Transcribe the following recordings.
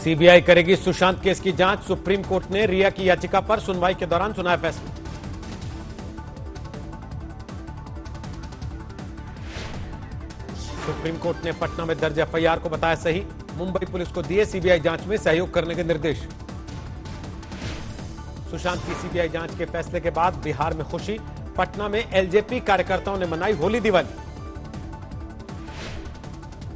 CBI करेगी Sushant case की जांच। सुप्रीम कोर्ट ने रिया की याचिका पर सुनवाई के दौरान सुनाया फैसला। सुप्रीम कोर्ट ने पटना में दर्ज एफआईआर को बताया सही। मुंबई पुलिस को दिए सीबीआई जांच में सहयोग करने के निर्देश। सुशांत की सीबीआई जांच के फैसले के बाद बिहार में खुशी। पटना में एलजेपी कार्यकर्ताओं ने मनाई होली दिवाली।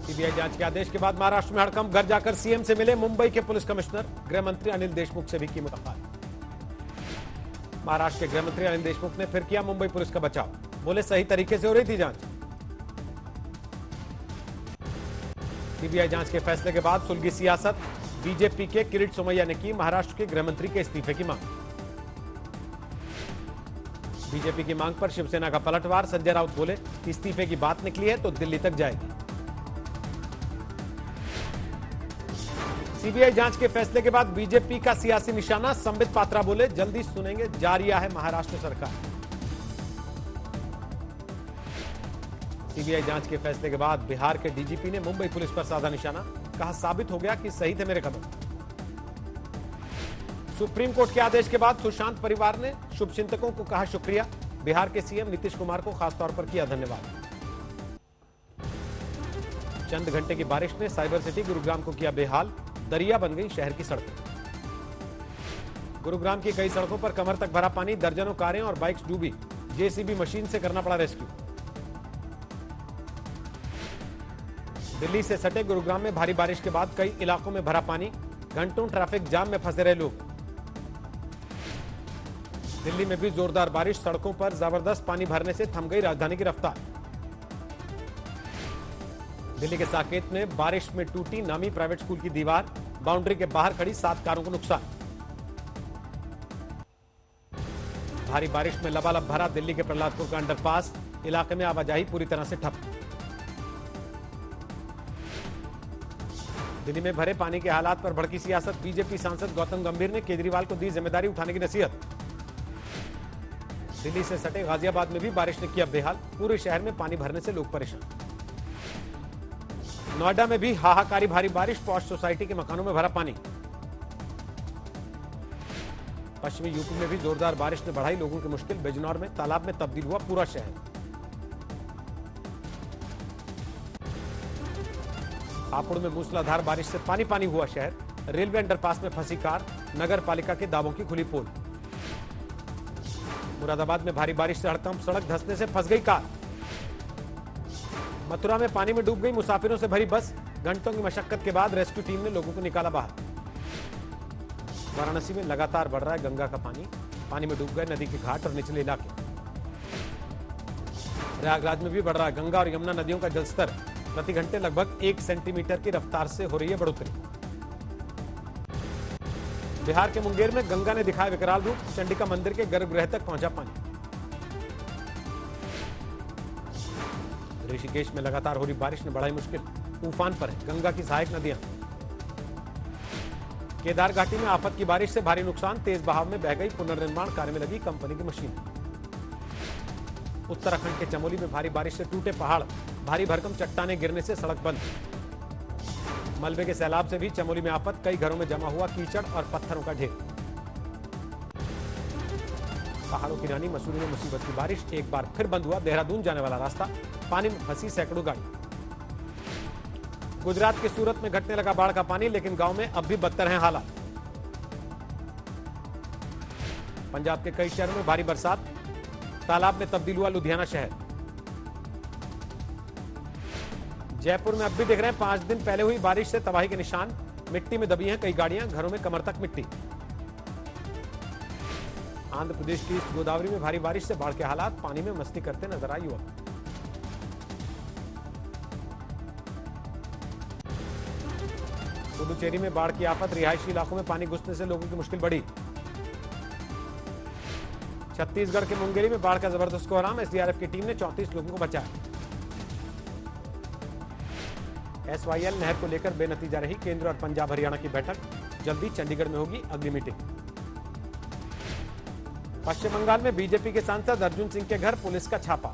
सीबीआई जांच के आदेश के बाद महाराष्ट्र में हड़कंप। घर जाकर सीएम से मिले मुंबई के पुलिस कमिश्नर। गृह मंत्री अनिल देशमुख से भी की मुलाकात। महाराष्ट्र के गृह मंत्री अनिल देशमुख ने फिर किया मुंबई पुलिस का बचाव। बोले सही तरीके से हो रही थी जांच। सीबीआई जांच के फैसले के बाद सुलगी सियासत। बीजेपी के किरीट सोमैया ने की महाराष्ट्र के गृह मंत्री के इस्तीफे की मांग। बीजेपी की मांग पर शिवसेना का पलटवार। संजय राउत बोले इस्तीफे की बात निकली है तो दिल्ली तक जाएगी। सीबीआई जांच के फैसले के बाद बीजेपी का सियासी निशाना। संबित पात्रा बोले जल्दी सुनेंगे जारिया है महाराष्ट्र सरकार। सीबीआई जांच के फैसले के बाद बिहार के डीजीपी ने मुंबई पुलिस पर साधा निशाना। कहा साबित हो गया कि सही थे मेरे कदम। सुप्रीम कोर्ट के आदेश के बाद सुशांत परिवार ने शुभचिंतकों को कहा शुक्रिया। बिहार के सीएम नीतीश कुमार को खासतौर पर किया धन्यवाद। चंद घंटे की बारिश ने साइबर सिटी गुरुग्राम को किया बेहाल। दरिया बन गई शहर की सड़कें। गुरुग्राम की कई सड़कों पर कमर तक भरा पानी। दर्जनों कारें और बाइक्स डूबी। जेसीबी मशीन से करना पड़ा रेस्क्यू। दिल्ली से सटे गुरुग्राम में भारी बारिश के बाद कई इलाकों में भरा पानी। घंटों ट्रैफिक जाम में फंसे रहे लोग। दिल्ली में भी जोरदार बारिश। सड़कों पर जबरदस्त पानी भरने से थम गई राजधानी की रफ्तार। दिल्ली के साकेत में बारिश में टूटी नामी प्राइवेट स्कूल की दीवार। बाउंड्री के बाहर खड़ी 7 कारों को नुकसान। भारी बारिश में लबालब भरा दिल्ली के प्रहलादपुर का अंडरपास। इलाके में आवाजाही पूरी तरह से ठप। दिल्ली में भरे पानी के हालात पर भड़की सियासत। बीजेपी सांसद गौतम गंभीर ने केजरीवाल को दी जिम्मेदारी उठाने की नसीहत। दिल्ली से सटे गाजियाबाद में भी बारिश ने किया बेहाल। पूरे शहर में पानी भरने से लोग परेशान। नोएडा में भी हाहाकारी भारी बारिश। पॉश सोसाइटी के मकानों में भरा पानी। पश्चिमी यूपी में भी जोरदार बारिश ने बढ़ाई लोगों की मुश्किल। बिजनौर में तालाब में तब्दील हुआ पूरा शहर। हापुड़ में मूसलाधार बारिश से पानी पानी हुआ शहर। रेलवे अंडरपास में फंसी कार। नगर पालिका के दावों की खुली पोल। मुरादाबाद में भारी बारिश से हड़कंप। सड़क धंसने से फंस गई कार। मथुरा में पानी में डूब गई मुसाफिरों से भरी बस। घंटों की मशक्कत के बाद रेस्क्यू टीम ने लोगों को निकाला बाहर। वाराणसी में लगातार बढ़ रहा है गंगा का पानी। पानी में डूब गए नदी के घाट और निचले इलाके। प्रयागराज में भी बढ़ रहा है गंगा और यमुना नदियों का जलस्तर। प्रति घंटे लगभग 1 सेंटीमीटर की रफ्तार से हो रही है बढ़ोतरी। बिहार के मुंगेर में गंगा ने दिखाया विकराल रूप। चंडिका मंदिर के गर्भगृह तक पहुंचा पानी। ऋषिकेश में लगातार हो रही बारिश ने बढ़ाई मुश्किल। तूफान पर है गंगा की सहायक नदियां। केदार घाटी में आफत की बारिश से भारी नुकसान। तेज बहाव में बह गई पुनर्निर्माण कार्य में लगी कंपनी की मशीन। उत्तराखंड के चमोली में भारी बारिश से टूटे पहाड़। भारी भरकम चट्टानें गिरने से सड़क बंद। मलबे के सैलाब से भी चमोली में आफत। कई घरों में जमा हुआ कीचड़ और पत्थरों का ढेर। पहाड़ों की रानी मसूरी में मुसीबत की बारिश। एक बार फिर बंद हुआ देहरादून जाने वाला रास्ता। पानी में फंसी सैकड़ों गाड़ी। गुजरात के सूरत में घटने लगा बाढ़ का पानी। लेकिन गांव में अब भी बदतर हैं हालात। पंजाब के कई शहरों में भारी बरसात। तालाब में तब्दील हुआ लुधियाना शहर। जयपुर में अब भी दिख रहे हैं 5 दिन पहले हुई बारिश से तबाही के निशान। मिट्टी में दबी हैं कई गाड़ियां। घरों में कमर तक मिट्टी। आंध्र प्रदेश की ईस्ट गोदावरी में भारी बारिश से बाढ़ के हालात। पानी में मस्ती करते नजर आए युवक। पुडुचेरी में बाढ़ की आफत। रिहायशी इलाकों में पानी घुसने से लोगों की मुश्किल बढ़ी। छत्तीसगढ़ के मुंगेरी में बाढ़ का जबरदस्त कोहराम। एसडीआरएफ की टीम ने 34 लोगों को बचाया। एसवाईएल नहर को लेकर बेनतीजा रही केंद्र और पंजाब हरियाणा की बैठक। जल्दी चंडीगढ़ में होगी अगली मीटिंग। पश्चिम बंगाल में बीजेपी के सांसद अर्जुन सिंह के घर पुलिस का छापा।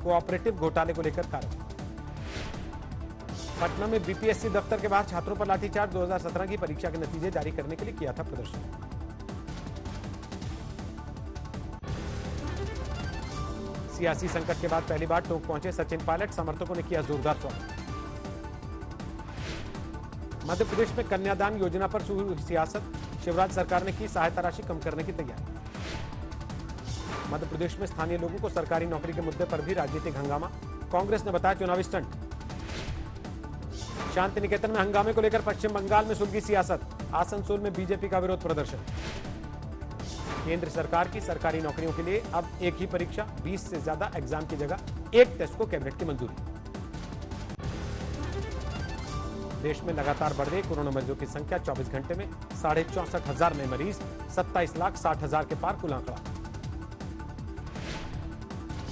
कोऑपरेटिव घोटाले को लेकर कार्रवाई। पटना में बीपीएससी दफ्तर के बाहर छात्रों पर लाठीचार्ज। 2017 की परीक्षा के नतीजे जारी करने के लिए किया था प्रदर्शन। सियासी संकट के बाद पहली बार टोंक पहुंचे सचिन पायलट। समर्थकों ने किया जोरदार स्वागत। मध्य प्रदेश में कन्यादान योजना पर शुरू हुई सियासत। शिवराज सरकार ने की सहायता राशि कम करने की तैयारी। मध्य प्रदेश में स्थानीय लोगों को सरकारी नौकरी के मुद्दे पर भी राजनीतिक हंगामा। कांग्रेस ने बताया चुनावी स्टंट। शांति निकेतन में हंगामे को लेकर पश्चिम बंगाल में सुलगी सियासत। आसनसोल में बीजेपी का विरोध प्रदर्शन। केंद्र सरकार की सरकारी नौकरियों के लिए अब एक ही परीक्षा, 20 से ज्यादा एग्जाम की जगह एक टेस्ट को कैबिनेट की मंजूरी। देश में लगातार बढ़ रही कोरोना मरीजों की संख्या। 24 घंटे में 64,500 नए मरीज, 27,60,000 के पार कुल आंकड़ा।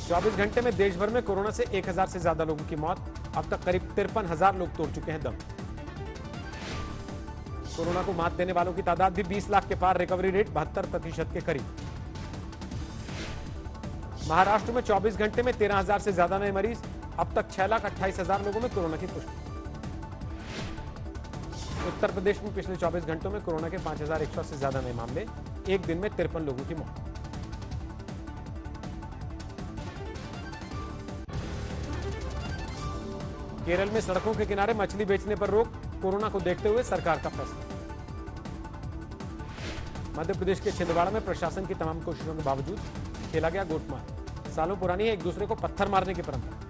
24 घंटे में देश भर में कोरोना से 1,000 से ज्यादा लोगों की मौत। अब तक करीब 53,000 लोग तोड़ चुके हैं दम। कोरोना को मात देने वालों की तादाद भी 20 लाख के पार। रिकवरी रेट 72% के करीब। महाराष्ट्र में 24 घंटे में 13,000 से ज्यादा नए मरीज। अब तक 6,28,000 लोगों में कोरोना की पुष्टि। उत्तर प्रदेश में पिछले 24 घंटों में कोरोना के 5,100 से ज्यादा नए मामले। एक दिन में 53 लोगों की मौत। केरल में सड़कों के किनारे मछली बेचने पर रोक। कोरोना को देखते हुए सरकार का फैसला। मध्य प्रदेश के छिंदवाड़ा में प्रशासन की तमाम कोशिशों के बावजूद खेला गया गोटमार। सालों पुरानी है एक दूसरे को पत्थर मारने की परंपरा।